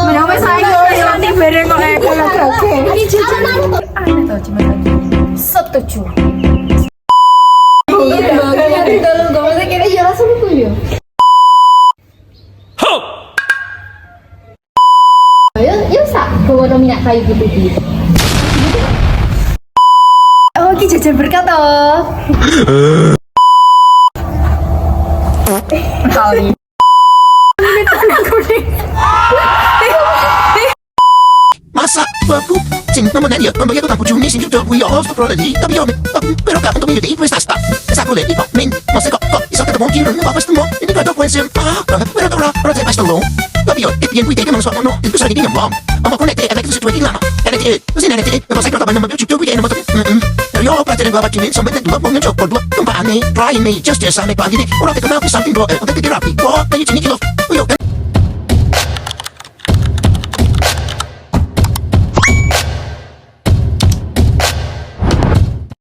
Menapa saya nanti bareng kok ini jajan aneh tau cuma setuju. Yuk sak bawa minyak kayu putih. Oh, ki jajan berkat toh. Kali. Masa babu cinta menanya membayar utang bujuni sing juga we all the prodigy tapi yo pero ka untuk menjadi investasi sa ko leti men mas ko isa ka mo kiro mo papas mo ini ka to pues pero te pasto lo tapi yo bien we take mo so no itu sa gini mo ama connect avec ce situation là elle était vous êtes elle pas ça que pas me tu weekend mo pero yo pa te ngwa batini so mete mo mo chok por try me just sa me pa gini ora te ka na something go te therapy what you need to yo